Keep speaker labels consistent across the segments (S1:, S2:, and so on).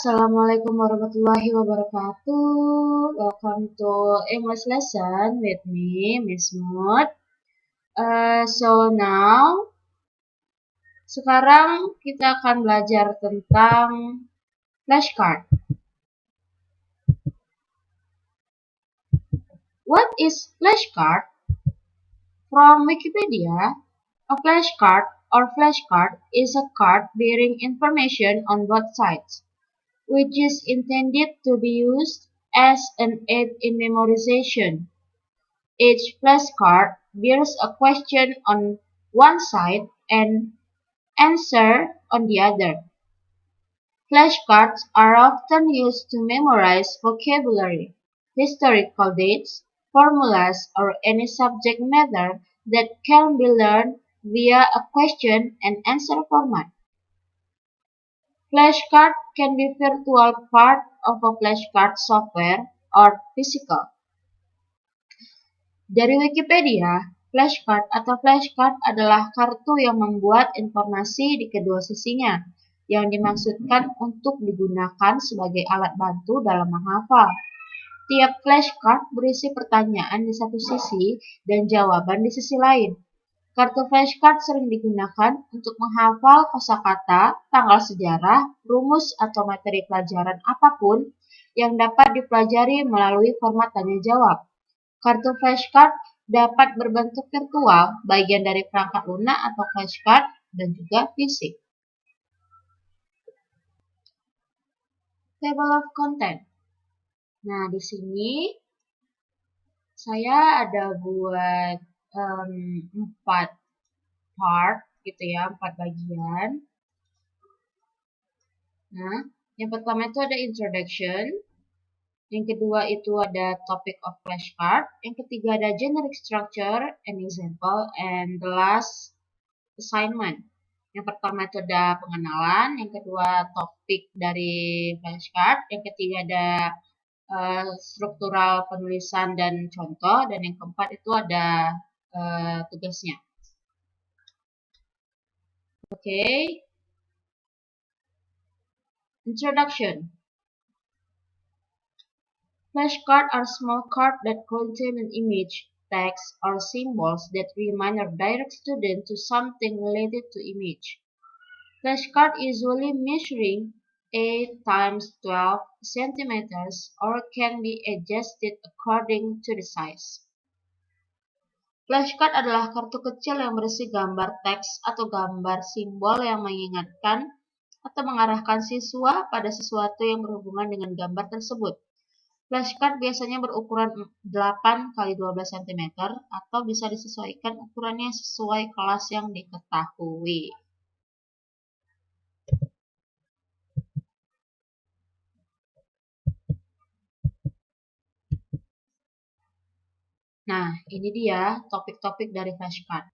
S1: Assalamualaikum warahmatullahi wabarakatuh. Welcome to English lesson with me, Miss Mood. Sekarang kita akan belajar tentang flashcard. What is flashcard? From Wikipedia, a flashcard or flashcard is a card bearing information on both sides, which is intended to be used as an aid in memorization. Each flashcard bears a question on one side and answer on the other. Flashcards are often used to memorize vocabulary, historical dates, formulas, or any subject matter that can be learned via a question and answer format. Flashcard can be virtual part of a flashcard software or physical. Dari Wikipedia, flashcard atau flashcard adalah kartu yang membuat informasi di kedua sisinya, yang dimaksudkan untuk digunakan sebagai alat bantu dalam menghafal. Tiap flashcard berisi pertanyaan di satu sisi dan jawaban di sisi lain. Kartu flashcard sering digunakan untuk menghafal kosakata, tanggal sejarah, rumus atau materi pelajaran apapun yang dapat dipelajari melalui format tanya jawab. Kartu flashcard dapat berbentuk virtual, bagian dari perangkat lunak atau flashcard, dan juga fisik. Table of content. Nah, di sini saya ada buat 4 part gitu ya, 4 bagian. Nah, yang pertama itu ada introduction. Yang kedua itu ada topic of flashcard. Yang ketiga ada generic structure and example. And the last assignment. Yang pertama itu ada pengenalan. Yang kedua topik dari flashcard. Yang ketiga ada struktural penulisan dan contoh. Dan yang keempat itu ada tugasnya. Oke. Introduction. Flashcards are small cards that contain an image, text, or symbols that remind or direct students to something related to image. Flashcard usually measuring 8 times 12 centimeters or can be adjusted according to the size. Flashcard adalah kartu kecil yang berisi gambar teks atau gambar simbol yang mengingatkan atau mengarahkan siswa pada sesuatu yang berhubungan dengan gambar tersebut. Flashcard biasanya berukuran 8 x 12 cm atau bisa disesuaikan ukurannya sesuai kelas yang diketahui. Nah, ini dia topik-topik dari flashcard.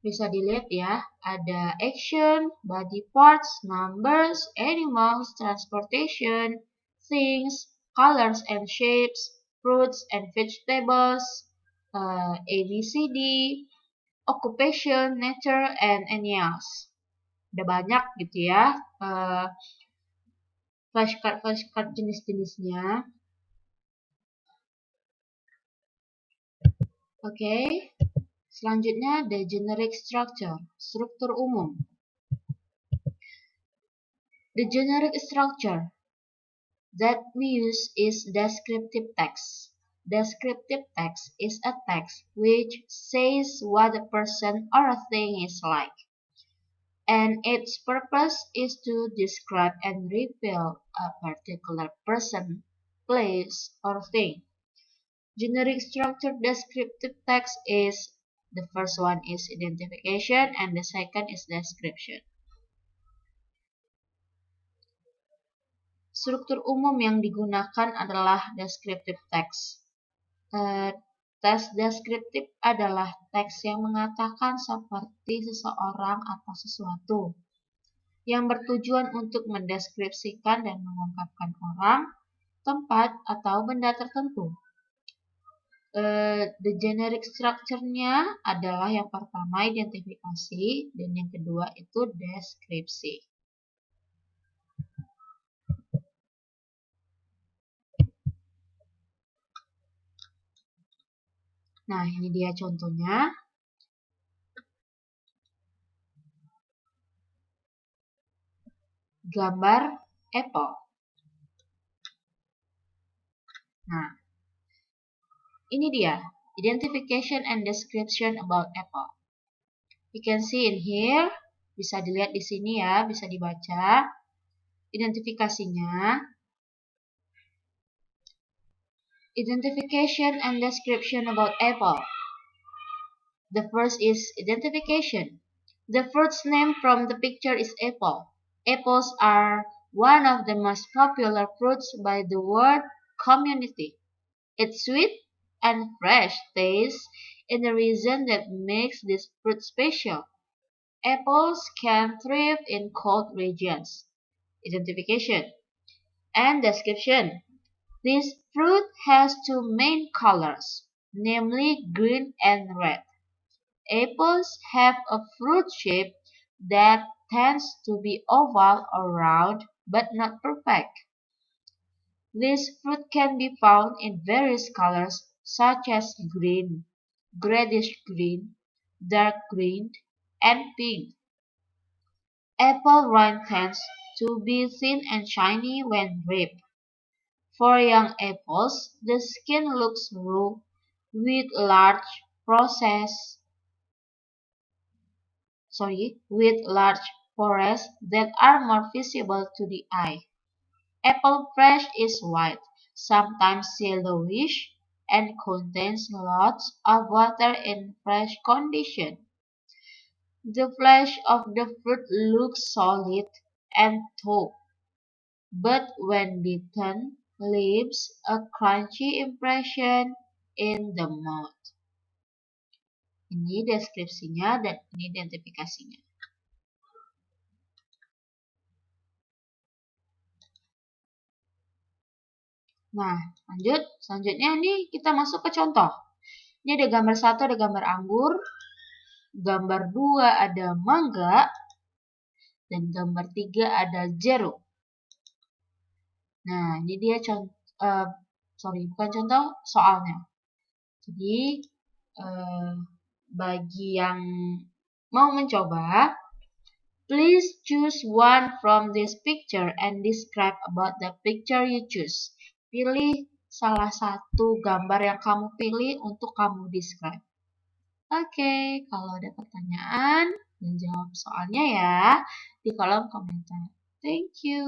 S1: Bisa dilihat ya, ada action, body parts, numbers, animals, transportation, things, colors and shapes, fruits and vegetables, ABCD, occupation, nature, and animals. Ada banyak gitu ya flashcard jenis-jenisnya. Oke. Selanjutnya ada generic structure, struktur umum. The generic structure that we use is descriptive text. Descriptive text is a text which says what a person or a thing is like, and its purpose is to describe and reveal a particular person, place, or thing. Generic structured descriptive text is the first one is identification and the second is description. Struktur umum yang digunakan adalah descriptive text. Teks deskriptif adalah teks yang mengatakan seperti seseorang atau sesuatu, yang bertujuan untuk mendeskripsikan dan mengungkapkan orang, tempat, atau benda tertentu. The generic structure-nya adalah yang pertama identifikasi dan yang kedua itu deskripsi. Nah, ini dia contohnya. Gambar apple. Nah, ini dia identification and description about apple. You can see in here, bisa dilihat di sini ya, bisa dibaca identifikasinya. Identification and description about apple. The first is identification. The fruit's name from the picture is apple. Apples are one of the most popular fruits by the world community. Its sweet and fresh taste is the reason that makes this fruit special. Apples can thrive in cold regions. Identification and description. This fruit has two main colors, namely green and red. Apples have a fruit shape that tends to be oval or round, but not perfect. This fruit can be found in various colors such as green, reddish green, dark green, and pink. Apple rind tends to be thin and shiny when ripe. For young apples, the skin looks raw with large pores that are more visible to the eye. Apple flesh is white, sometimes yellowish, and contains lots of water in fresh condition. The flesh of the fruit looks solid and tough, but when bitten, leaves a crunchy impression in the mouth. Ini deskripsinya dan ini identifikasinya. Nah, lanjut. Selanjutnya nih kita masuk ke contoh. Ini ada gambar 1 ada gambar anggur, gambar 2 ada mangga, dan gambar 3 ada jeruk. Nah, ini dia bukan contoh, soalnya. Jadi, bagi yang mau mencoba, please choose one from this picture and describe about the picture you choose. Pilih salah satu gambar yang kamu pilih untuk kamu describe. Oke, kalau ada pertanyaan, menjawab soalnya ya di kolom komentar. Thank you.